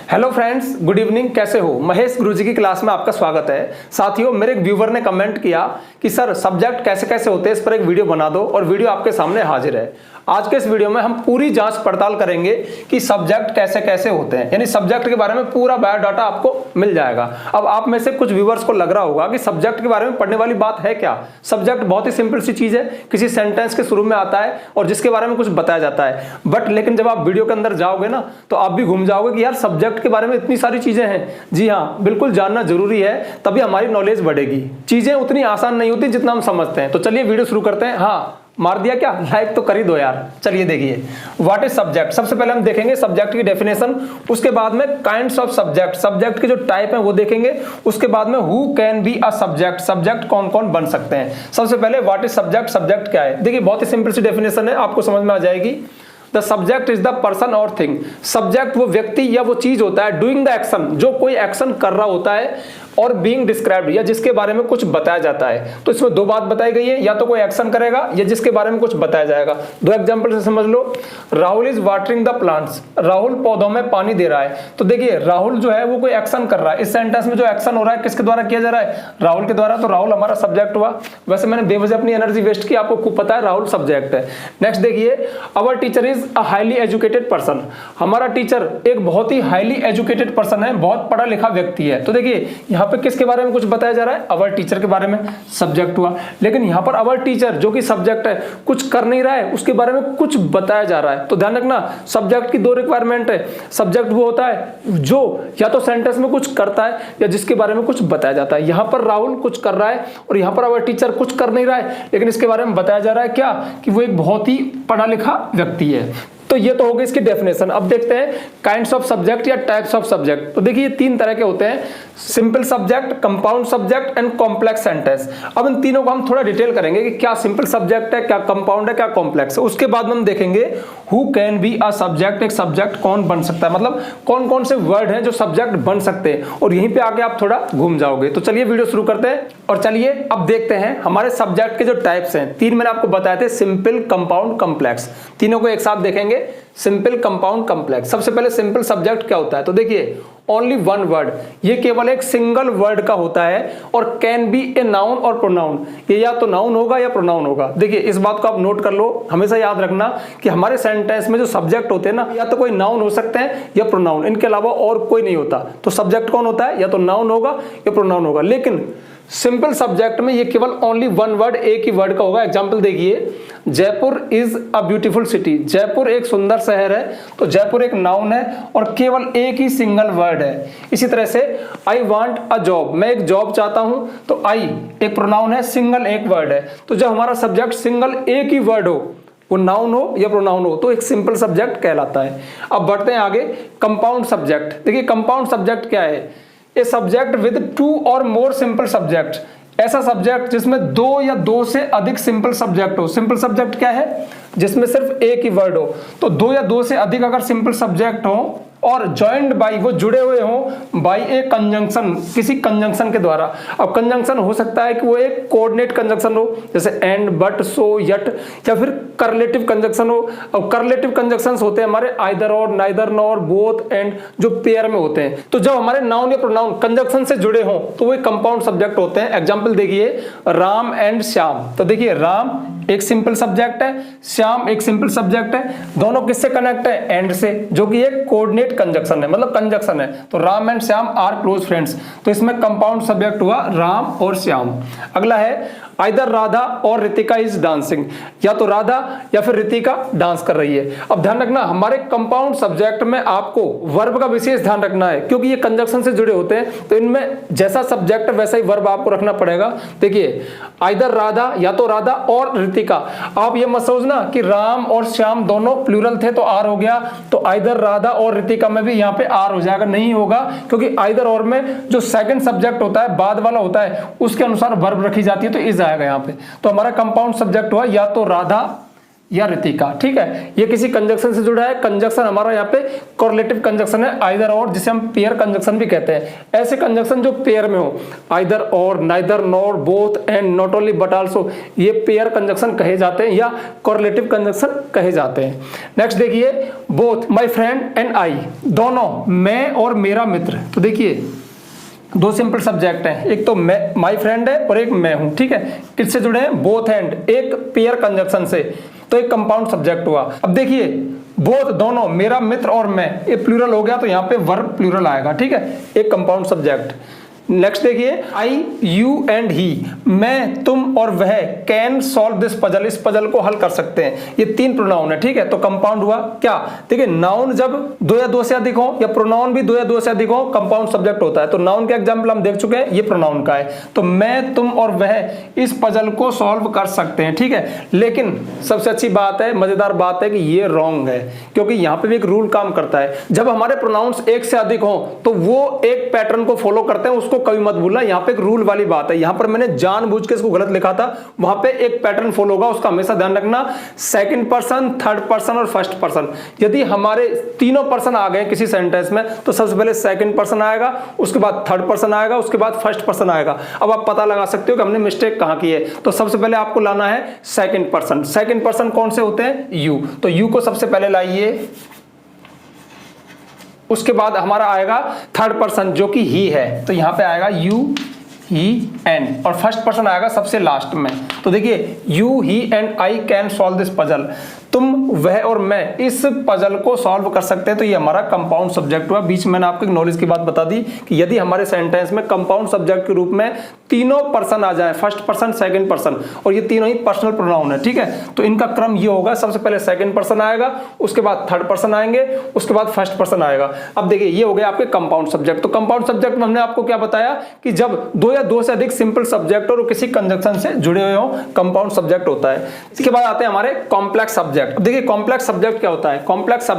Hello friends, good evening. कैसे हो? महेश गुरुजी की क्लास में आपका स्वागत है। साथियों, मेरे एक व्यूवर ने कमेंट किया कि सर सब्जेक्ट कैसे कैसे होते हैं, इस पर एक वीडियो बना दो, और वीडियो आपके सामने हाजिर है। आज के इस वीडियो में हम पूरी जांच पड़ताल करेंगे कि सब्जेक्ट कैसे कैसे होते हैं, यानी सब्जेक्ट के बारे में पूरा बायोडाटा आपको मिल जाएगा। अब आप में से कुछ व्यूवर्स को लग रहा होगा कि सब्जेक्ट के बारे में पढ़ने वाली बात है क्या। सब्जेक्ट बहुत ही सिंपल सी चीज है, किसी सेंटेंस के शुरू में आता है और जिसके बारे में कुछ बताया जाता है। बट लेकिन जब आप वीडियो के अंदर जाओगे ना, तो आप भी घूम जाओगे कि यार सब्जेक्ट के बारे में इतनी सारी चीजें हैं। जी हाँ, बिल्कुल जानना जरूरी है, तभी हमारी नॉलेज बढ़ेगी। चीजें उतनी आसान नहीं होती जितना हम समझते हैं। तो चलिए वीडियो शुरू करते हैं। हाँ, मार दिया क्या? लाइक तो कर ही दो यार। चलिए देखिए, व्हाट इज सब्जेक्ट। सबसे पहले हम देखेंगे सब्जेक्ट की डेफिनेशन, उसके बाद में काइंड्स ऑफ सब्जेक्ट, सब्जेक्ट के जो टाइप है वो देखेंगे, उसके बाद में who can be a subject, subject कौन कौन बन सकते हैं। सबसे पहले व्हाट इज सब्जेक्ट, सब्जेक्ट क्या है। देखिए बहुत ही सिंपल सी डेफिनेशन है, आपको समझ में आ जाएगी। The subject is the person और थिंग। सब्जेक्ट वो व्यक्ति या वो चीज होता है, डूइंग द एक्शन, जो कोई एक्शन कर रहा होता है, और बीइंग डिस्क्राइब्ड, या जिसके बारे में कुछ बताया जाता है। तो इसमें दो बात बताई गई है, या तो कोई एक्शन करेगा या जिसके बारे में कुछ बताया जाएगा। दो एग्जांपल से समझ लो। Rahul is watering the plants, Rahul पौधों में पानी दे रहा है। तो देखिए राहुल जो है वो कोई एक्शन कर रहा है। इस सेंटेंस में जो एक्शन हो रहा है किसके द्वारा किया जा रहा है? राहुल के द्वारा। तो राहुल हमारा सब्जेक्ट हुआ। वैसे मैंने बेवजह अपनी एनर्जी वेस्ट की, आपको खूब पता है राहुल सब्जेक्ट है। नेक्स्ट देखिए, our teacher is a highly educated person. हमारा टीचर एक बहुत ही हाईली एजुकेटेड पर्सन है, बहुत पढ़ा लिखा व्यक्ति है। तो देखिए यहाँ पे किसके बारे में कुछ बताया जा रहा है? अवर टीचर के बारे में, सब्जेक्ट हुआ। लेकिन यहाँ पर अवर टीचर जो कि सब्जेक्ट है कुछ कर नहीं रहा है, उसके बारे में कुछ बताया जा रहा है। तो ध्यान रखना, सब्जेक्ट की दो रिक्वायरमेंट है। सब्जेक्ट वो होता है जो या तो सेंटेंस में कुछ करता है या जिसके बारे में कुछ बताया जाता है। यहाँ पर राहुल कुछ कर रहा है और यहाँ पर अवर टीचर कुछ कर नहीं रहा है, लेकिन इसके बारे में बताया जा रहा है क्या? कि वो एक बहुत ही पढ़ा लिखा व्यक्ति है। तो ये तो हो गई इसकी डेफिनेशन। अब देखते हैं काइंड्स ऑफ सब्जेक्ट या टाइप्स ऑफ सब्जेक्ट। तो देखिए तीन तरह के होते हैं, simple subject, compound subject and complex sentence. अब इन तीनों को हम थोड़ा डिटेल करेंगे कि क्या सिंपल सब्जेक्ट है, क्या कंपाउंड है, क्या कॉम्प्लेक्स है। उसके बाद हम देखेंगे who can be a subject, एक सब्जेक्ट कौन बन सकता है, मतलब कौन कौन से वर्ड हैं जो सब्जेक्ट बन सकते हैं। और यहीं पे आके आप थोड़ा घूम जाओगे। तो चलिए वीडियो शुरू करते हैं और चलिए अब देखते हैं हमारे सब्जेक्ट के जो टाइप्स हैं। तीन मैंने आपको बताए थे, सिंपल, कंपाउंड, कॉम्प्लेक्स। तीनों को एक साथ देखेंगे, सिंपल, कंपाउंड, कॉम्प्लेक्स। सबसे पहले सिंपल सब्जेक्ट क्या होता है? तो देखिए ओनली वन वर्ड, ये केवल एक सिंगल वर्ड का होता है, और कैन बी ए नाउन और प्रोनाउन। ये या तो नाउन होगा या प्रोनाउन होगा। देखिए इस बात को आप नोट कर लो, हमेशा याद रखना कि हमारे सेंटेंस में जो सब्जेक्ट होते हैं ना, या तो कोई नाउन हो सकते हैं या प्रोनाउन, इनके अलावा और कोई नहीं होता। तो सब्जेक्ट कौन होता है? या तो नाउन होगा या प्रोनाउन होगा। लेकिन सिंपल सब्जेक्ट में ये केवल ओनली वन वर्ड, एक ही वर्ड का होगा। एग्जांपल देखिए, Jaipur is a beautiful city. Jaipur एक सुंदर शहर है, तो जयपुर एक नाउन है और केवल एक ही सिंगल वर्ड है। इसी तरह से आई वांट अ जॉब, मैं एक जॉब चाहता हूं, तो आई एक प्रोनाउन है, सिंगल एक वर्ड है। तो जब हमारा सब्जेक्ट सिंगल एक ही वर्ड हो, वो नाउन हो या प्रोनाउन हो, तो एक सिंपल सब्जेक्ट कहलाता है। अब बढ़ते हैं आगे, कंपाउंड सब्जेक्ट। देखिए कंपाउंड सब्जेक्ट क्या है? ए सब्जेक्ट विद टू और मोर सिंपल सब्जेक्ट, ऐसा सब्जेक्ट जिसमें दो या दो से अधिक सिंपल सब्जेक्ट हो। सिंपल सब्जेक्ट क्या है? जिसमें सिर्फ एक ही वर्ड हो। तो दो या दो से अधिक अगर सिंपल सब्जेक्ट हो और जॉइंड बाई, वो जुड़े हुए हो बाई ए कंजंक्शन, किसी कंजंक्शन के द्वारा। अब कंजंक्शन हो सकता है कि वो एक कोऑर्डिनेट कंजंक्शन हो, जैसे एंड, बट, सो, यट, या फिर करलेटिव कंजंक्शन हो। अब करलेटिव कंजंक्शंस होते हैं हमारे आइदर और, नाइदर, नॉर, बोथ, एंड, जो पेयर में होते हैं। तो जब हमारे नाउन या प्रोनाउन कंजंक्शन से जुड़े हों तो वो कंपाउंड सब्जेक्ट होते हैं। एग्जाम्पल देखिए, राम एंड श्याम। तो देखिए राम एक सिंपल सब्जेक्ट है, श्याम एक सिंपल सब्जेक्ट है। दोनों किससे कनेक्ट है? एंड से, जो कि एक कोऑर्डिनेट कंजंक्शन है, मतलब कंजंक्शन है। तो Ram and Shyam are close friends. तो इसमें कंपाउंड सब्जेक्ट हुआ राम और श्याम। अगला है आइदर राधा और रितिका इज डांसिंग, या तो राधा या फिर रितिका डांस कर रही है। अब ध्यान रखना, हमारे कंपाउंड सब्जेक्ट में आपको वर्ब का विशेष ध्यान रखना है, क्योंकि ये कंजंक्शन से जुड़े होते हैं। तो इनमें जैसा सब्जेक्ट वैसा ही वर्ब आपको रखना पड़ेगा। देखिए आइदर राधा, या तो राधा और रितिका। आप ये मत सोचना कि राम और श्याम दोनों प्लूरल थे तो आर हो गया, तो आइदर राधा और रितिका में भी यहाँ पे आर हो जाएगा। नहीं होगा, क्योंकि आइदर और में जो सेकंड सब्जेक्ट होता है, बाद वाला होता है, उसके अनुसार वर्ब रखी जाती है, तो इज आएगा यहाँ पे। तो हमारा कंपाउंड सब्जेक्ट हुआ या तो राधा या रितिका, ठीक है। ये किसी कंजक्शन से जुड़ा है। कंजक्शन हमारा यहाँ पे कोरिलेटिव कंजक्शन है, आइदर और, जिसे हम पेयर कंजक्शन भी कहते हैं। ऐसे कंजक्शन जो पेयर में हो, आइदर और, neither nor, both and, not only but also, ये पेयर कंजक्शन कहे जाते हैं या कोरिलेटिव कंजक्शन कहे जाते हैं। नेक्स्ट देखिए, both my friend and I, दोनों, मैं और मेरा मित्र। तो देखिए दो सिंपल सब्जेक्ट हैं, एक तो मैं, माय फ्रेंड है, और एक मैं हूं, ठीक है। किससे जुड़े हैं? बोथ एंड, एक पेयर कंजक्शन से, तो एक कंपाउंड सब्जेक्ट हुआ। अब देखिए बोथ, दोनों, मेरा मित्र और मैं, ये प्लूरल हो गया तो यहाँ पे वर्ब प्लूरल आएगा, ठीक है, एक कंपाउंड सब्जेक्ट। नेक्स्ट देखिए, आई, यू एंड ही, मैं, तुम और वह, कैन सॉल्व दिस पजल, इस पजल को हल कर सकते हैं। ये तीन प्रोनाउन है, ठीक है। तो कंपाउंड हुआ क्या? देखिए नाउन जब दो या दो से अधिक हो, या प्रोनाउन भी दो या दो से अधिक हो, कंपाउंड सब्जेक्ट होता है। तो नाउन के एग्जाम्पल हम देख चुके हैं, ये प्रोनाउन का है। तो मैं, तुम और वह इस पजल को सॉल्व कर सकते हैं, ठीक है। लेकिन सबसे अच्छी बात है, मजेदार बात है कि ये रॉन्ग है, क्योंकि यहाँ पे भी एक रूल काम करता है। जब हमारे प्रोनाउंस एक से अधिक हो तो वो एक पैटर्न को फॉलो करते हैं, कभी मत भूलना। यहां पे एक रूल वाली बात है, यहां पर मैंने जानबूझ के इसको गलत लिखा था, वहां पे एक पैटर्न फॉलो होगा, उसका हमेशा ध्यान रखना। सेकंड पर्सन, थर्ड पर्सन और फर्स्ट पर्सन। यदि हमारे तीनों पर्सन आ गए किसी सेंटेंस में, तो सबसे पहले सेकंड पर्सन आएगा, उसके बाद थर्ड पर्सन आएगा, उसके बाद फर्स्ट पर्सन आएगा। अब आप पता लगा सकते हो कि हमने मिस्टेक कहां की है। तो सबसे पहले आपको लाना है सेकंड पर्सन। सेकंड पर्सन कौन से होते हैं? यू। तो यू को सबसे पहले लाइए, उसके बाद हमारा आएगा थर्ड पर्सन जो कि ही है, तो यहां पे आएगा यू, ही, एंड, और फर्स्ट पर्सन आएगा सबसे लास्ट में। तो देखिए you, he and I can solve this puzzle, तुम, वह और मैं इस पजल को सॉल्व कर सकते हैं। तो ये हमारा कंपाउंड सब्जेक्ट हुआ। बीच में मैंने आपको एक नॉलेज की बात बता दी कि यदि हमारे सेंटेंस में कंपाउंड सब्जेक्ट के रूप में तीनों पर्सन आ जाए, फर्स्ट पर्सन, सेकंड पर्सन, और ये तीनों ही पर्सनल प्रोनाउन है, ठीक है, तो इनका क्रम ये होगा, सबसे पहले सेकंड पर्सन आएगा, उसके बाद थर्ड पर्सन आएंगे, उसके बाद फर्स्ट पर्सन आएगा। अब देखिए ये हो गया आपके कंपाउंड सब्जेक्ट। तो कंपाउंड सब्जेक्ट में हमने आपको क्या बताया कि जब दो या दो से अधिक सिंपल सब्जेक्ट और किसी कंजक्शन से जुड़े हुए हो, कंपाउंड सब्जेक्ट होता है। इसके बाद आते हैं हमारे कॉम्प्लेक्स सब्जेक्ट। देखिए कॉम्प्लेक्स सब्जेक्ट क्या होता है? Complex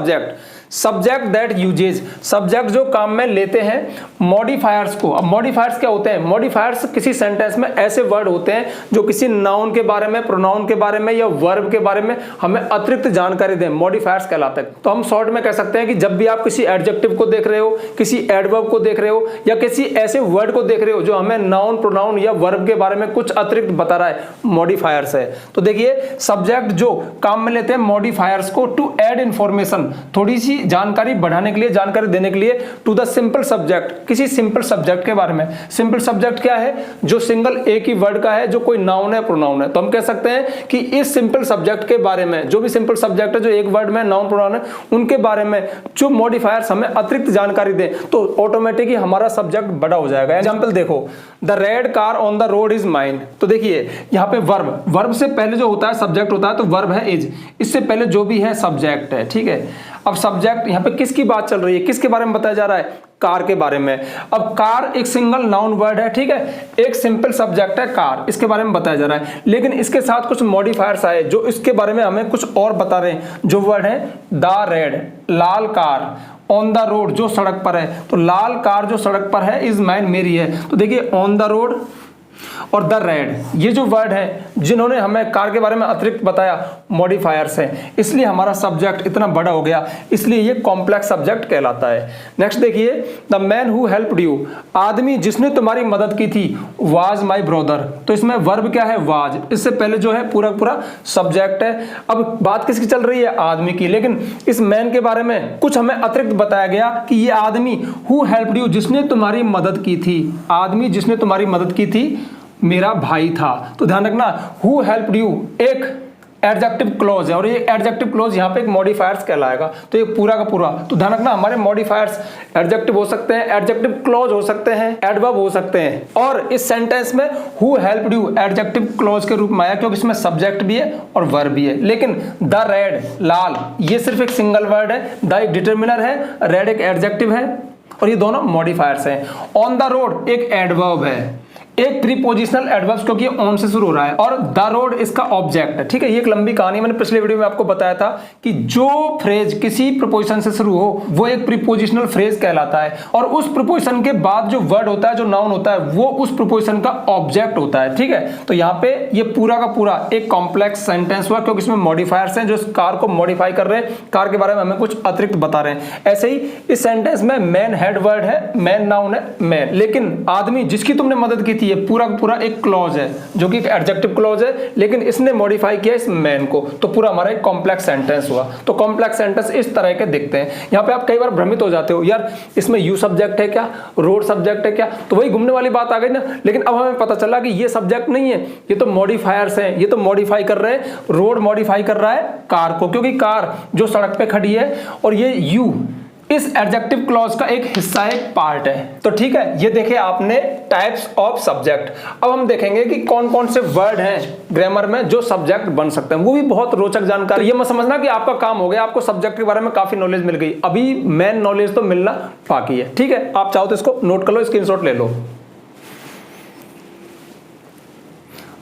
subject that usage, subject जो काम में लेते हैं मॉडिफायर्स को। अब मॉडिफायर्स क्या होते हैं? मॉडिफायर्स किसी सेंटेंस में ऐसे वर्ड होते हैं जो किसी नाउन के बारे में, प्रोनाउन के बारे में या वर्ब के बारे में हमें अतिरिक्त जानकारी दें, मॉडिफायर्स कहलाते हैं। तो हम शॉर्ट में कह सकते हैं कि जब भी आप किसी एडजेक्टिव को देख रहे हो, किसी एडवर्ब को देख रहे हो, या किसी ऐसे वर्ड को देख रहे हो जो हमें नाउन, प्रोनाउन या वर्ब के बारे में कुछ अतिरिक्त बता रहा है, मॉडिफायर्स है। तो देखिए सब्जेक्ट जो काम में लेते हैं मॉडिफायर्स को टू ऐड इंफॉर्मेशन, थोड़ी सी जानकारी बढ़ाने के लिए, जानकारी देने के लिए, टू द सिंपल सब्जेक्ट, किसी सिंपल सब्जेक्ट के बारे में। सिंपल सब्जेक्ट क्या है? जो सिंगल एक ही वर्ड का है, जो कोई नाउन है, प्रोनाउन है। तो हम कह सकते हैं कि इस सिंपल सब्जेक्ट के बारे में, जो भी सिंपल सब्जेक्ट है जो एक वर्ड में नाउन, प्रोनाउन है, उनके बारे में जो मॉडिफायर्स हमें अतिरिक्त जानकारी दें, तो ऑटोमेटिकली हमारा सब्जेक्ट बड़ा हो जाएगा। एग्जांपल देखो, the red car on the road is mine. तो देखिए यहाँ पे वर्ब से पहले जो होता है सब्जेक्ट होता है, तो वर्ब है इज, इससे पहले जो भी है सब्जेक्ट है, ठीक है। अब सब्जेक्ट यहाँ पे किसकी बात चल रही है, किसके बारे में बताया जा रहा है? कार के बारे में। अब कार एक सिंगल नाउन वर्ड है, ठीक है, एक सिंपल सब्जेक्ट है कार, इसके बारे में बताया जा रहा है। लेकिन इसके साथ कुछ मॉडिफायर्स आए जो इसके बारे में हमें कुछ और बता रहे हैं। जो वर्ड है the red, Lal car, on the road जो सड़क पर है, तो लाल कार जो सड़क पर है इज माइन, मेरी है। तो देखिए ऑन द रोड और द रेड, ये जो वर्ड है जिन्होंने हमें कार के बारे में अतिरिक्त बताया, मॉडिफायर्स हैं, इसलिए हमारा सब्जेक्ट इतना बड़ा हो गया, इसलिए ये कॉम्प्लेक्स सब्जेक्ट कहलाता है। नेक्स्ट देखिए, the man who helped you, आदमी जिसने तुम्हारी मदद की थी, वाज माई ब्रदर। तो इसमें वर्ब क्या है? वाज, इससे पहले जो है पूरा सब्जेक्ट है। अब बात किसकी चल रही है? आदमी की। लेकिन इस मैन के बारे में कुछ हमें अतिरिक्त बताया गया कि ये आदमी हु हेल्प्ड यू, जिसने तुम्हारी मदद की थी, आदमी जिसने तुम्हारी मदद की थी मेरा भाई था। तो ध्यान रखना, हु हेल्प्ड यू एक एडजेक्टिव क्लॉज है, और ये एडजेक्टिव क्लॉज यहाँ पे एक मॉडिफायर्स कहलाएगा। तो ये पूरा का पूरा, तो ध्यान रखना हमारे मॉडिफायर्स एडजेक्टिव हो सकते हैं, एडजेक्टिव क्लॉज हो सकते हैं, एडवर्ब हो सकते हैं। और इस सेंटेंस में who helped you adjective clause के रूप में आया, क्योंकि इसमें सब्जेक्ट भी है और वर्ब भी है। लेकिन द रेड, लाल, ये सिर्फ एक सिंगल वर्ड है, द एक डिटर्मिनर है, रेड एक एडजेक्टिव है, और ये दोनों मॉडिफायर्स हैं। ऑन द रोड एक एडवर्ब है, एक प्रीपोजिशनल एडवर्ब क्योंकि ऑन से शुरू हो रहा है, और द रोड इसका ऑब्जेक्ट है। ठीक है, ये एक लंबी कहानी, मैंने पिछले वीडियो में आपको बताया था कि जो फ्रेज किसी प्रीपोजिशन से शुरू हो वो एक प्रीपोजिशनल फ्रेज कहलाता है, और उस प्रीपोजिशन के बाद जो वर्ड होता है, जो नाउन होता है, वो उस प्रीपोजिशन का ऑब्जेक्ट होता है। ठीक है, तो यहाँ पे ये पूरा का पूरा एक कॉम्प्लेक्स सेंटेंस हुआ क्योंकि इसमें मॉडिफायर्स हैं जो इस कार को मॉडिफाई कर रहे हैं, कार के बारे में हमें कुछ अतिरिक्त बता रहे हैं। ऐसे ही इस सेंटेंस में मैन हेड वर्ड है, मैन नाउन है मैन, लेकिन आदमी जिसकी तुमने मदद की थी ये पूरा पूरा एक क्लॉज है जो कि एक एडजेक्टिव क्लॉज है, लेकिन इसने मॉडिफाई किया इस मैन को, तो पूरा हमारा एक कॉम्प्लेक्स सेंटेंस हुआ। तो कॉम्प्लेक्स सेंटेंस इस तरह के दिखते हैं। यहाँ पे आप कई बार भ्रमित हो जाते हो, यार इसमें यू सब्जेक्ट है क्या, रोड सब्जेक्ट है क्या, तो वही घूमने वाली बात आ गई ना। लेकिन अब हमें पता चला कि ये सब्जेक्ट नहीं है, ये तो मॉडिफायर्स हैं, ये तो मॉडिफाई कर रहे हैं, रोड मॉडिफाई कर रहा है कार को, क्योंकि कार जो सड़क पे खड़ी है, और ये यू इस एडजेक्टिव क्लॉज का एक हिस्सा है, एक पार्ट है। तो ठीक है, ये देखे आपने टाइप्स ऑफ सब्जेक्ट। अब हम देखेंगे कि कौन कौन से वर्ड हैं ग्रामर में जो सब्जेक्ट बन सकते हैं, वो भी बहुत रोचक जानकारी। ये मत समझना कि आपका काम हो गया, आपको सब्जेक्ट के बारे में काफी नॉलेज मिल गई, अभी मेन नॉलेज तो मिलना बाकी है। ठीक है, आप चाहो तो इसको नोट कर लो, स्क्रीनशॉट ले लो।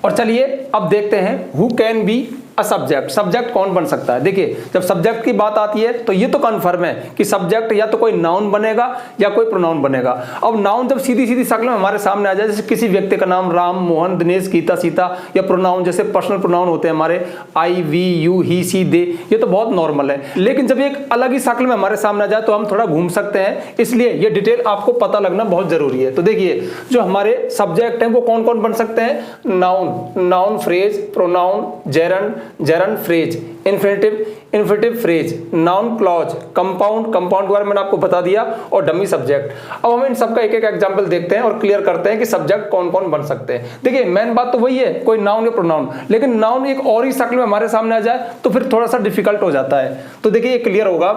और चलिए अब देखते हैं who can be a subject. Subject कौन बन सकता है? देखिए, जब सब्जेक्ट की बात आती है तो ये तो कन्फर्म है कि सब्जेक्ट या तो कोई नाउन बनेगा या कोई प्रोनाउन बनेगा। अब नाउन जब सीधी सीधी शक्ल में हमारे सामने आ जाए, जैसे किसी व्यक्ति का नाम राम, मोहन, दिनेश, गीता, सीता, या प्रोनाउन जैसे पर्सनल प्रोनाउन होते हैं हमारे आई, वी, यू, ही, सी, दे, ये तो बहुत नॉर्मल है। लेकिन जब एक अलग ही शक्ल में हमारे सामने आ जाए तो हम थोड़ा घूम सकते हैं, इसलिए ये डिटेल आपको पता लगना बहुत जरूरी है। तो देखिए, जो हमारे सब्जेक्ट हैं वो कौन कौन बन सकते हैं? Noun, noun phrase, pronoun, gerund, gerund phrase, infinitive, infinitive phrase, noun clause, compound, compound के बारे में मैंने आपको बता दिया, और डमी सब्जेक्ट। अब हम इन सबका एक एक एग्जांपल देखते हैं और क्लियर करते हैं कि सब्जेक्ट कौन कौन बन सकते हैं। देखिए, मेन बात तो वही है, कोई नाउन या प्रोनाउन, लेकिन नाउन एक और ही शक्ल में हमारे सामने आ जाए तो फिर थोड़ा सा डिफिकल्ट हो जाता है। तो देखिए, ये क्लियर होगा।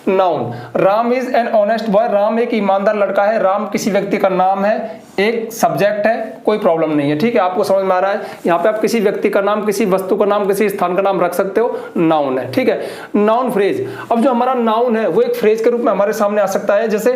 Noun, Ram is an honest boy, Ram एक ईमानदार लड़का है। राम किसी व्यक्ति का नाम है, एक सब्जेक्ट है, कोई प्रॉब्लम नहीं है। ठीक है, आपको समझ में आ रहा है? यहाँ पे आप किसी व्यक्ति का नाम, किसी वस्तु का नाम, किसी स्थान का नाम रख सकते हो, नाउन है। ठीक है, नाउन फ्रेज। अब जो हमारा नाउन है वो एक फ्रेज के रूप में हमारे सामने आ सकता है, जैसे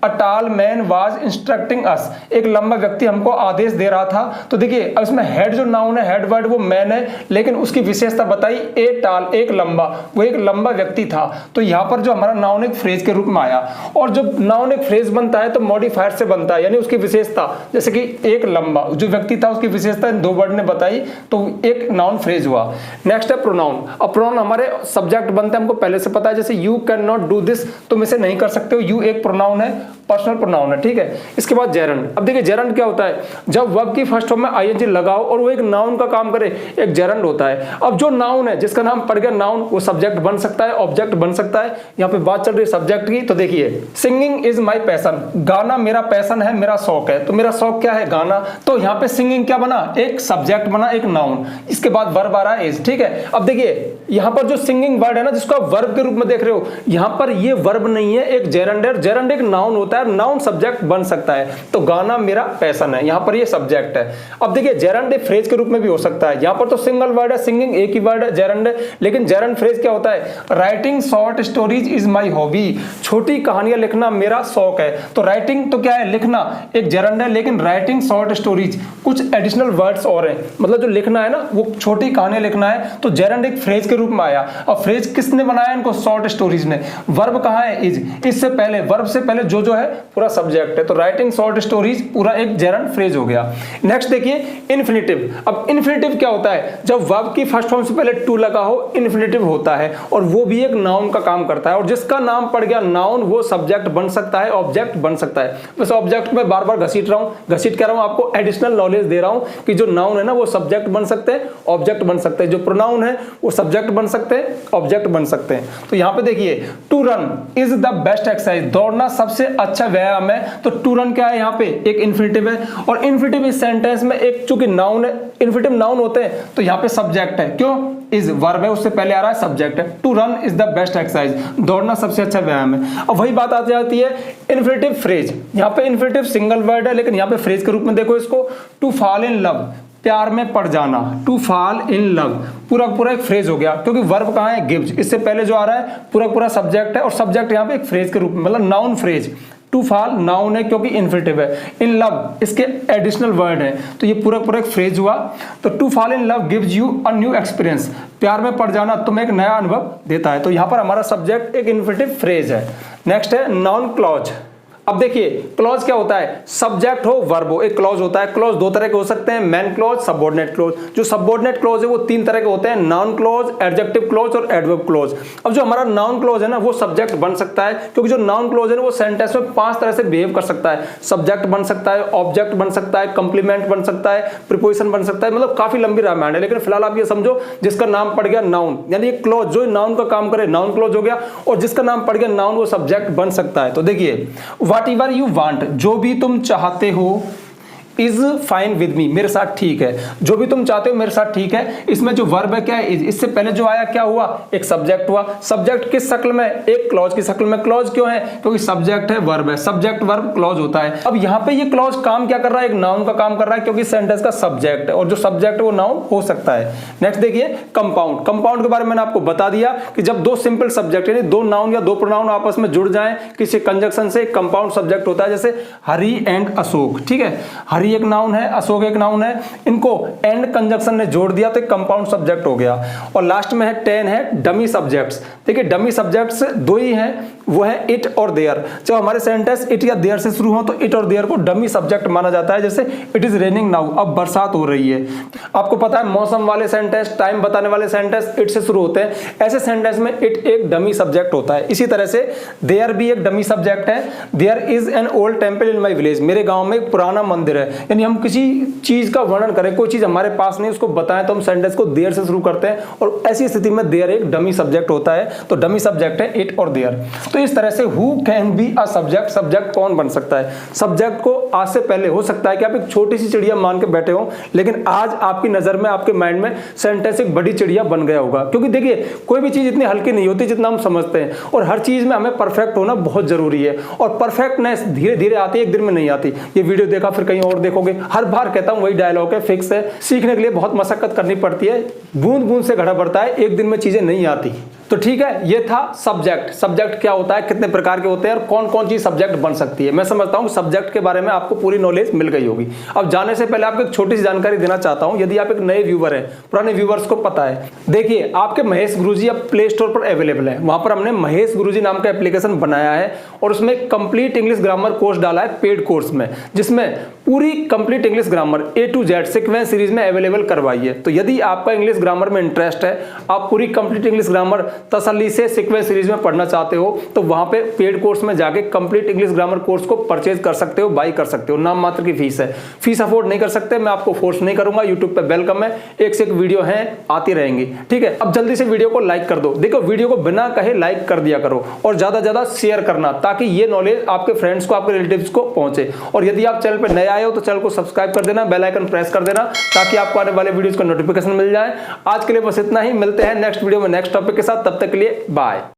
a tall man was instructing us, एक लंबा व्यक्ति हमको आदेश दे रहा था। तो देखिए, अब इसमें हेड जो नाउन है, हेड वर्ड वो मैन है, लेकिन उसकी विशेषता बताई ए टॉल, एक लंबा, वो एक लंबा व्यक्ति था। तो यहाँ पर जो हमारा नाउन एक फ्रेज के रूप में आया, और जब नाउन एक फ्रेज बनता है तो मॉडिफायर से बनता है, यानी उसकी विशेषता, जैसे कि एक लंबा जो व्यक्ति था उसकी विशेषता इन दो वर्ड ने बताई, तो एक नाउन फ्रेज हुआ। नेक्स्ट है प्रोनाउन। अब प्रोनाउन हमारे सब्जेक्ट बनते हैं, हमको पहले से पता है, जैसे you can not do this, तुम इसे नहीं कर सकते हो, यू एक प्रोनाउन है, पर्सनल प्रोनाउन है। ठीक है, इसके बाद जेरंड। अब देखिए, जेरंड क्या होता है? जब वर्ब की फर्स्ट फॉर्म में आईएनजी लगाओ और वो एक नाउन का काम करे, एक जेरंड होता है। अब जो नाउन है, जिसका नाम पड़ गया नाउन, वो सब्जेक्ट बन सकता है, ऑब्जेक्ट बन सकता है। यहाँ पे बात चल रही है सब्जेक्ट की, तो देखिए, सिंगिंग इज माई पैशन, गाना मेरा पैशन है, मेरा शौक है। तो मेरा शौक क्या है? गाना। तो यहाँ पे सिंगिंग क्या बना? एक सब्जेक्ट बना, एक नाउन। इसके बाद वर्ब आ रहा है इज। ठीक है, अब देखिए, यहाँ पर जो सिंगिंग वर्ड है ना, जिसको आप वर्ब के रूप में देख रहे हो, यहाँ पर ये वर्ब नहीं है, एक जेरंड है। जेरंड एक नाउन होता है, नाउन सब्जेक्ट बन सकता है। तो गाना मेरा पैशन है, यहाँ पर ये सब्जेक्ट है। अब देखिए, जेरंड एक फ्रेज के रूप में भी हो सकता है। यहाँ पर तो सिंगल वर्ड है, सिंगिंग एक ही वर्ड है, जेरंड है, लेकिन जेरंड फ्रेज क्या होता है? Writing short stories is my hobby, छोटी कहानियां लिखना मेरा शौक है। तो राइटिंग तो क्या है? लिखना, एक जेरंड है, लेकिन राइटिंग शॉर्ट स्टोरीज कुछ एडिशनल वर्ड्स और हैं, मतलब जो लिखना है ना, वो छोटी कहानियां लिखना है। तो जेरंड एक फ्रेज के रूप में आया। अब फ्रेज किसने बनाया इनको? शॉर्ट स्टोरीज ने। वर्ब कहाँ है? इज। इससे पहले, वर्ब से पहले जो है पूरा सब्जेक्ट है। तो राइटिंग शॉर्ट स्टोरीज पूरा एक जेरंड फ्रेज हो गया। नेक्स्ट देखिए, इन्फिनेटिव। अब इन्फिनेटिव क्या होता है? जब वर्ब की फर्स्ट फॉर्म से पहले टू लगा हो, इन्फिनेटिव होता है, और वो भी एक नाउन का काम करता है। और जिसका नाम पड़ गया नाउन, वो सब्जेक्ट बन सकता है, ऑब्जेक्ट बन सकता है। वैसे ऑब्जेक्ट में बार बार घसीट रहा हूं, घसीट कह रहा हूं, आपको एडिशनल नॉलेज दे रहा हूं कि जो नाउन है ना, वो सब्जेक्ट बन सकते हैं, ऑब्जेक्ट बन सकते हैं। जो प्रोनाउन है वो सब्जेक्ट बन सकते हैं, ऑब्जेक्ट बन सकते हैं। तो यहाँ पे देखिए, to run is the best exercise, दौड़ना सबसे अच्छा व्यायाम है। तो टू रन क्या है? यहाँ पे एक इन्फिनेटिव है, और इन्फिनेटिव इस सेंटेंस में एक चूंकि नाउन है, इन्फिनेटिव नाउन होते हैं, तो यहाँ पे सब्जेक्ट है। क्यों? इज वर्ब है, उससे पहले आ रहा है सब्जेक्ट है। To run is the best exercise, दौड़ना सबसे अच्छा व्यायाम है। अब वही बात आ जाती है इन्फिनेटिव फ्रेज। यहाँ पे इन्फिनेटिव सिंगल वर्ड है, लेकिन यहाँ पे फ्रेज के रूप में देखो इसको, टू फॉल इन लव, प्यार में पड़ जाना, टू फॉल इन लव पूरा पूरा एक फ्रेज हो गया, क्योंकि वर्ब कहाँ है? गिव्स। इससे पहले जो आ रहा है पूरा पूरा सब्जेक्ट है, और सब्जेक्ट यहाँ पे एक फ्रेज के रूप में, मतलब noun phrase. To fall noun है क्योंकि इन्फिनिटिव है, इन लव इसके एडिशनल वर्ड है, तो ये पूरा एक फ्रेज हुआ। तो to fall in love gives you a new experience, प्यार में पड़ जाना तुम्हें एक नया अनुभव देता है। तो यहां पर हमारा सब्जेक्ट एक इन्फिनिटिव फ्रेज है। नेक्स्ट है नाउन क्लॉज। अब देखिए क्लॉज क्या होता है, सब्जेक्ट हो वर्ब हो, एक क्लॉज होता है। क्लॉज दो तरह के हो सकते हैं, मैन क्लॉज, सबऑर्डिनेट क्लॉज। जो सबऑर्डिनेट क्लॉज है वो तीन तरह के होते हैं, नाउन क्लॉज, एडजेक्टिव क्लॉज और एडवर्ब क्लॉज। अब जो हमारा नाउन क्लॉज है ना वो सब्जेक्ट बन सकता है, क्योंकि जो नाउन क्लॉज है ना वो सेंटेंस में 5 तरह से बिहेव कर सकता है। सब्जेक्ट बन सकता है, ऑब्जेक्ट बन सकता है, कंप्लीमेंट बन सकता है, प्रीपोजिशन बन सकता है, मतलब काफी लंबी रामायण है। लेकिन फिलहाल आप ये समझो जिसका नाम पड़ गया नाउन, यानी ये क्लॉज जो नाउन का काम करे नाउन क्लॉज हो गया, और जिसका नाम पड़ गया नाउन वो सब्जेक्ट बन सकता है। तो देखिए व्हाट एवर यू वांट, जो भी तुम चाहते हो, इज फाइन विद मी, मेरे साथ ठीक है। जो भी तुम चाहते हो मेरे साथ ठीक है। इसमें जो वर्ब है क्या है, इससे पहले जो आया क्या हुआ, एक सब्जेक्ट हुआ। सब्जेक्ट किस शक्ल में, एक क्लॉज की शक्ल में। क्लॉज क्यों है, क्योंकि सब्जेक्ट है वर्ब है, सब्जेक्ट वर्ब क्लॉज होता है। अब यहाँ पे ये क्लॉज काम क्या कर रहा है, एक नाउन का काम कर रहा है, क्योंकि सेंटेंस का सब्जेक्ट है, और जो सब्जेक्ट है वो नाउन हो सकता है। नेक्स्ट देखिए कंपाउंड। कंपाउंड के बारे में मैंने आपको बता दिया कि जब दो सिंपल सब्जेक्ट यानी दो नाउन या दो प्रोनाउन आपस में जुड़ जाएं किसी कंजक्शन से, एक कंपाउंड सब्जेक्ट होता है। जैसे हरि एंड अशोक, ठीक है, हरि एक नाउन है, अशोक एक नाउन है, इनको एंड कंजक्शन ने जोड़ दिया तो एक कंपाउंड सब्जेक्ट हो गया। और लास्ट में है 10 है डमी सब्जेक्ट्स। देखिए डमी सब्जेक्ट्स दो ही हैं, वो है इट और देयर। जब हमारे सेंटेंस इट या देयर से शुरू हो तो इट और देयर को डमी सब्जेक्ट माना जाता है। जैसे इट इज रेनिंग नाउ, अब बरसात हो रही है। आपको पता है मौसम वाले सेंटेंस, टाइम बताने वाले सेंटेंस इट से शुरू होते हैं, ऐसे सेंटेंस में इट एक डमी सब्जेक्ट होता है। इसी तरह से देयर भी एक डमी सब्जेक्ट है। There is an old temple in my village, मेरे गांव में एक पुराना मंदिर है। यानी हम किसी चीज का वर्णन करें, कोई चीज हमारे पास नहीं उसको बताएं, तो हम सेंटेंस को देयर से शुरू करते हैं, और ऐसी स्थिति में देयर एक डमी सब्जेक्ट होता है। तो डमी सब्जेक्ट है इट और देयर। तो इस तरह से who can be a subject, subject कौन बन सकता है। सब्जेक्ट को आज से पहले हो सकता है कि आप एक छोटी सी चिड़िया मान के बैठे हो, लेकिन आज आपकी नजर में, आपके माइंड में सेंटेंस एक बड़ी चिड़िया बन गया होगा। क्योंकि देखिए कोई भी चीज इतनी हल्की नहीं होती जितना हम समझते हैं, और हर चीज में हमें परफेक्ट होना बहुत जरूरी है। और परफेक्टनेस धीरे धीरे आती है, एक दिन में नहीं आती। ये वीडियो देखा फिर कहीं और देखोगे, हर बार कहता हूं वही डायलॉग है, फिक्स है। सीखने के लिए बहुत मशक्कत करनी पड़ती है, बूंद बूंद से घड़ा बढ़ता है, एक दिन में चीजें नहीं आती। तो ठीक है, ये था सब्जेक्ट। सब्जेक्ट क्या होता है, कितने प्रकार के होते हैं, और कौन कौन चीज सब्जेक्ट बन सकती है। मैं समझता हूं सब्जेक्ट के बारे में आपको पूरी नॉलेज मिल गई होगी। अब जाने से पहले आपको एक छोटी सी जानकारी देना चाहता हूं, यदि आप एक नए व्यूवर हैं, पुराने व्यूवर्स को पता है, देखिए आपके महेश गुरुजी अब प्ले स्टोर पर अवेलेबल है। वहां पर हमने महेश गुरुजी नाम का एप्लीकेशन बनाया है, और उसमें कंप्लीट इंग्लिश ग्रामर कोर्स डाला है पेड कोर्स में, जिसमें पूरी complete English grammar A to Z sequence series में अवेलेबल करवाई है। तो यदि आपका इंग्लिश ग्रामर में इंटरेस्ट है, आप पूरी कंप्लीट इंग्लिश ग्रामर तसल्ली से सीक्वेंस सीरीज में पढ़ना चाहते हो, तो वहां पे पेड कोर्स में जाके कंप्लीट इंग्लिश ग्रामर कोर्स को परचेज कर सकते हो, बाई कर सकते हो। नाम मात्र की फीस है, फीस अफोर्ड नहीं कर सकते, मैं आपको फोर्स नहीं करूंगा। यूट्यूब पे वेलकम है, एक से एक वीडियो है आती रहेंगी, ठीक है। अब जल्दी से वीडियो को लाइक कर दो। देखो वीडियो को बिना कहे लाइक कर दिया करो, और ज्यादा से ज्यादा शेयर करना, ताकि ये नॉलेज आपके फ्रेंड्स को, आपके रिलेटिव्स को पहुंचे। और यदि आप चैनल पर नए आए हो तो चैनल को सब्सक्राइब कर देना, बेल आइकन प्रेस कर देना, ताकि आपको आने वाले वीडियोस का नोटिफिकेशन मिल जाए। आज के लिए बस इतना ही, मिलते हैं नेक्स्ट वीडियो में नेक्स्ट टॉपिक के साथ। तब तक के लिए बाय।